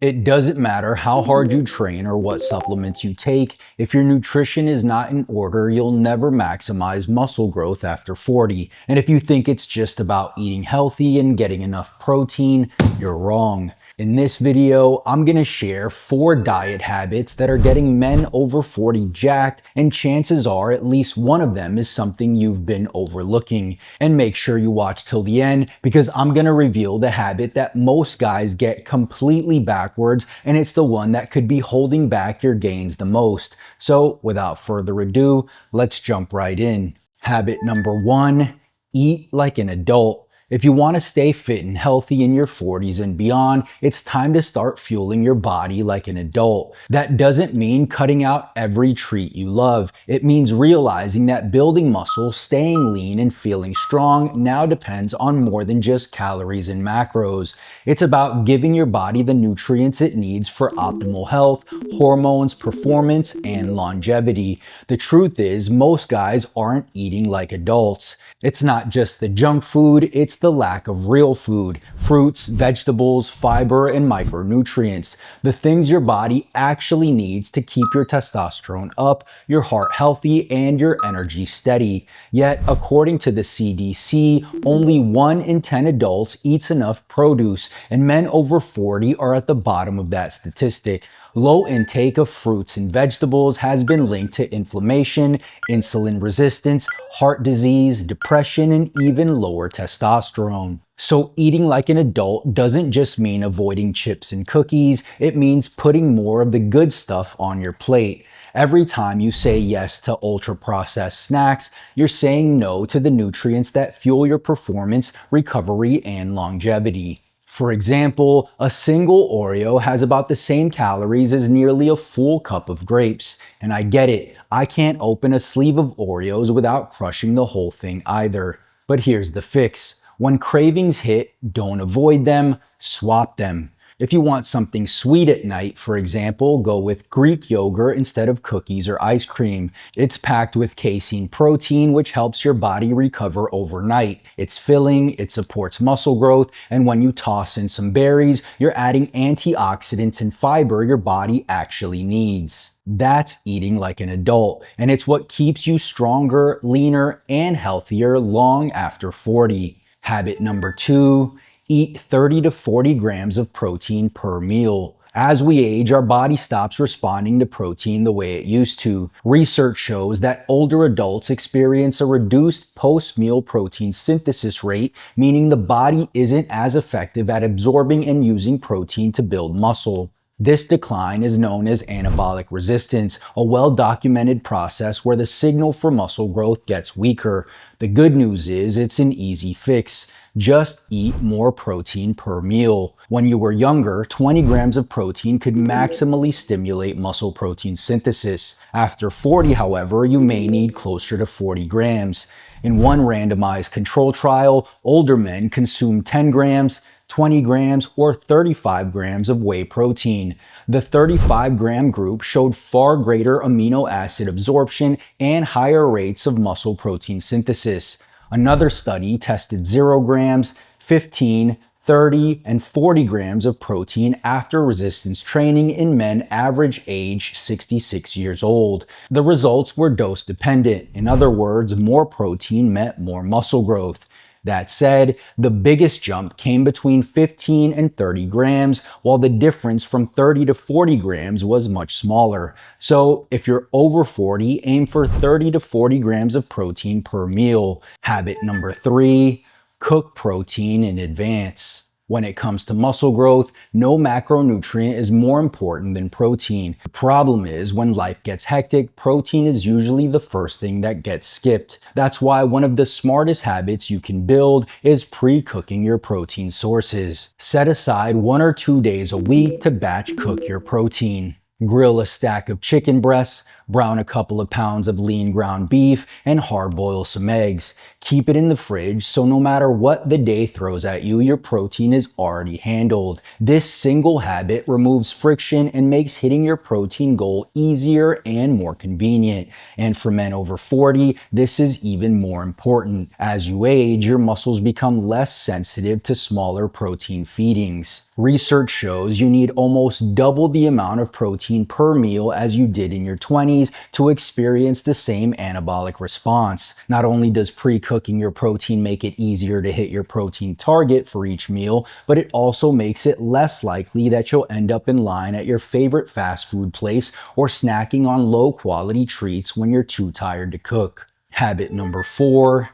It doesn't matter how hard you train or what supplements you take. If your nutrition is not in order, you'll never maximize muscle growth after 40. And if you think it's just about eating healthy and getting enough protein, you're wrong. In this video, I'm going to share 4 diet habits that are getting men over 40 jacked, and chances are at least one of them is something you've been overlooking. And make sure you watch till the end, because I'm going to reveal the habit that most guys get completely backwards, and it's the one that could be holding back your gains the most. So without further ado, let's jump right in. Habit number 1, eat like an adult. If you want to stay fit and healthy in your 40s and beyond, it's time to start fueling your body like an adult. That doesn't mean cutting out every treat you love. It means realizing that building muscle, staying lean, and feeling strong now depends on more than just calories and macros. It's about giving your body the nutrients it needs for optimal health, hormones, performance, and longevity. The truth is, most guys aren't eating like adults. It's not just the junk food, it's the lack of real food, fruits, vegetables, fiber, and micronutrients, the things your body actually needs to keep your testosterone up, your heart healthy, and your energy steady. Yet, according to the CDC, only 1 in 10 adults eats enough produce, and men over 40 are at the bottom of that statistic. Low intake of fruits and vegetables has been linked to inflammation, insulin resistance, heart disease, depression, and even lower testosterone. So eating like an adult doesn't just mean avoiding chips and cookies, it means putting more of the good stuff on your plate. Every time you say yes to ultra-processed snacks, you're saying no to the nutrients that fuel your performance, recovery, and longevity. For example, a single Oreo has about the same calories as nearly a full cup of grapes. And I get it, I can't open a sleeve of Oreos without crushing the whole thing either. But here's the fix. When cravings hit, don't avoid them, swap them. If you want something sweet at night, for example, go with Greek yogurt instead of cookies or ice cream. It's packed with casein protein, which helps your body recover overnight. It's filling, it supports muscle growth, and when you toss in some berries, you're adding antioxidants and fiber your body actually needs. That's eating like an adult, and it's what keeps you stronger, leaner, and healthier long after 40. Habit number 2, eat 30 to 40 grams of protein per meal. As we age, our body stops responding to protein the way it used to. Research shows that older adults experience a reduced post-meal protein synthesis rate, meaning the body isn't as effective at absorbing and using protein to build muscle. This decline is known as anabolic resistance, a well-documented process where the signal for muscle growth gets weaker. The good news is it's an easy fix. Just eat more protein per meal. When you were younger, 20 grams of protein could maximally stimulate muscle protein synthesis. After 40, however, you may need closer to 40 grams. In one randomized control trial, older men consumed 10 grams, 20 grams, or 35 grams of whey protein. The 35-gram group showed far greater amino acid absorption and higher rates of muscle protein synthesis. Another study tested 0 grams, 15, 30, and 40 grams of protein after resistance training in men average age 66 years old. The results were dose dependent. In other words, more protein meant more muscle growth. That said, the biggest jump came between 15 and 30 grams, while the difference from 30 to 40 grams was much smaller. So if you're over 40, aim for 30 to 40 grams of protein per meal. Habit number 3, cook protein in advance. When it comes to muscle growth, no macronutrient is more important than protein. The problem is, when life gets hectic, protein is usually the first thing that gets skipped. That's why one of the smartest habits you can build is pre-cooking your protein sources. Set aside 1 or 2 days a week to batch cook your protein. Grill a stack of chicken breasts, Brown a couple of pounds of lean ground beef, and hard boil some eggs. Keep it in the fridge so no matter what the day throws at you, your protein is already handled. This single habit removes friction and makes hitting your protein goal easier and more convenient. And for men over 40, this is even more important. As you age, your muscles become less sensitive to smaller protein feedings. Research shows you need almost double the amount of protein per meal as you did in your 20s to experience the same anabolic response. Not only does pre-cooking your protein make it easier to hit your protein target for each meal, but it also makes it less likely that you'll end up in line at your favorite fast food place or snacking on low-quality treats when you're too tired to cook. Habit number 4,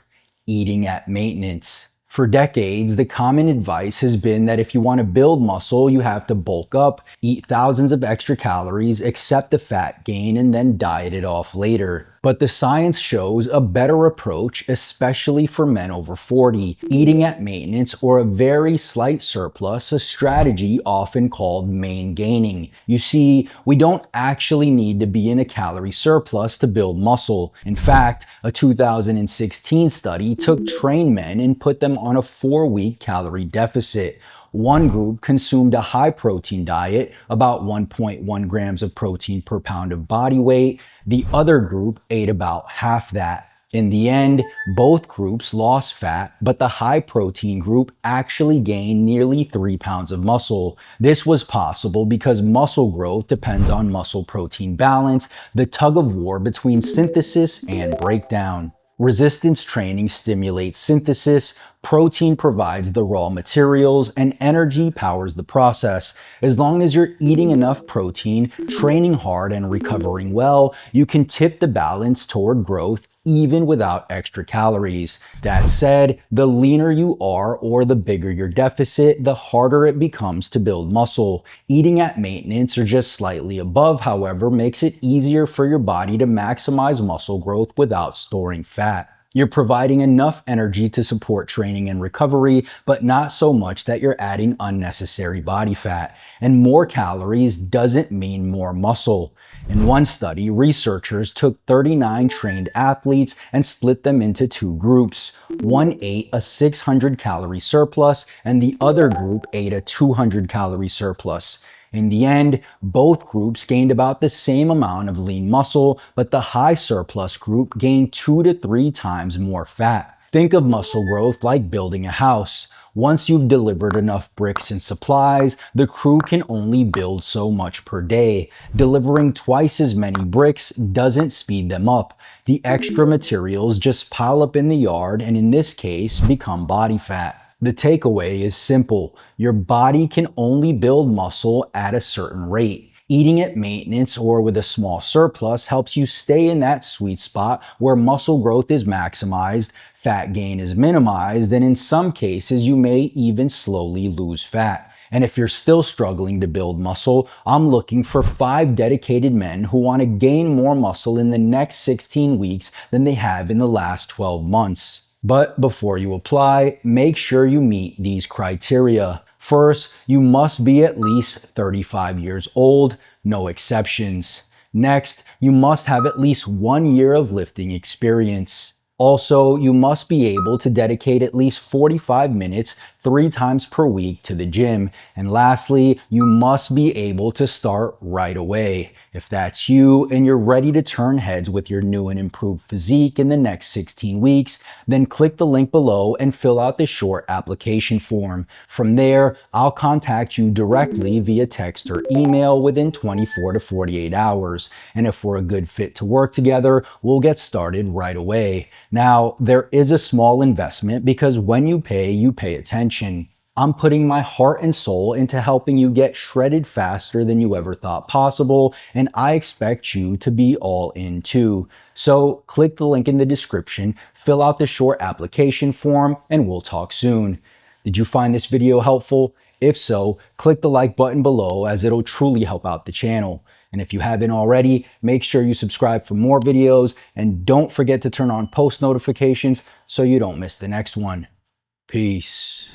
eating at maintenance. For decades, the common advice has been that if you want to build muscle, you have to bulk up, eat thousands of extra calories, accept the fat gain, and then diet it off later. But the science shows a better approach, especially for men over 40. Eating at maintenance or a very slight surplus, a strategy often called main gaining. You see, we don't actually need to be in a calorie surplus to build muscle. In fact, a 2016 study took trained men and put them on a 4-week calorie deficit. One group consumed a high protein diet, about 1.1 grams of protein per pound of body weight. The other group ate about half that. In the end, both groups lost fat, but the high protein group actually gained nearly 3 pounds of muscle. This was possible because muscle growth depends on muscle protein balance, the tug of war between synthesis and breakdown. Resistance training stimulates synthesis, protein provides the raw materials, and energy powers the process. As long as you're eating enough protein, training hard, and recovering well, you can tip the balance toward growth even without extra calories. That said, the leaner you are or the bigger your deficit, the harder it becomes to build muscle. Eating at maintenance or just slightly above, however, makes it easier for your body to maximize muscle growth without storing fat. You're providing enough energy to support training and recovery, but not so much that you're adding unnecessary body fat. And more calories doesn't mean more muscle. In one study, researchers took 39 trained athletes and split them into 2 groups. One ate a 600-calorie surplus, and the other group ate a 200-calorie surplus. In the end, both groups gained about the same amount of lean muscle, but the high surplus group gained 2 to 3 times more fat. Think of muscle growth like building a house. Once you've delivered enough bricks and supplies, the crew can only build so much per day. Delivering twice as many bricks doesn't speed them up. The extra materials just pile up in the yard and in this case become body fat. The takeaway is simple. Your body can only build muscle at a certain rate. Eating at maintenance or with a small surplus helps you stay in that sweet spot where muscle growth is maximized, fat gain is minimized, and in some cases you may even slowly lose fat. And if you're still struggling to build muscle, I'm looking for 5 dedicated men who want to gain more muscle in the next 16 weeks than they have in the last 12 months. But before you apply, make sure you meet these criteria. First, you must be at least 35 years old, no exceptions. Next, you must have at least 1 year of lifting experience. Also, you must be able to dedicate at least 45 minutes 3 times per week to the gym. And lastly, you must be able to start right away. If that's you and you're ready to turn heads with your new and improved physique in the next 16 weeks, then click the link below and fill out the short application form. From there, I'll contact you directly via text or email within 24 to 48 hours. And if we're a good fit to work together, we'll get started right away. Now, there is a small investment because when you pay attention. I'm putting my heart and soul into helping you get shredded faster than you ever thought possible, and I expect you to be all in too. So click the link in the description, fill out the short application form, and we'll talk soon. Did you find this video helpful? If so, click the like button below as it'll truly help out the channel. And if you haven't already, make sure you subscribe for more videos and don't forget to turn on post notifications so you don't miss the next one. Peace.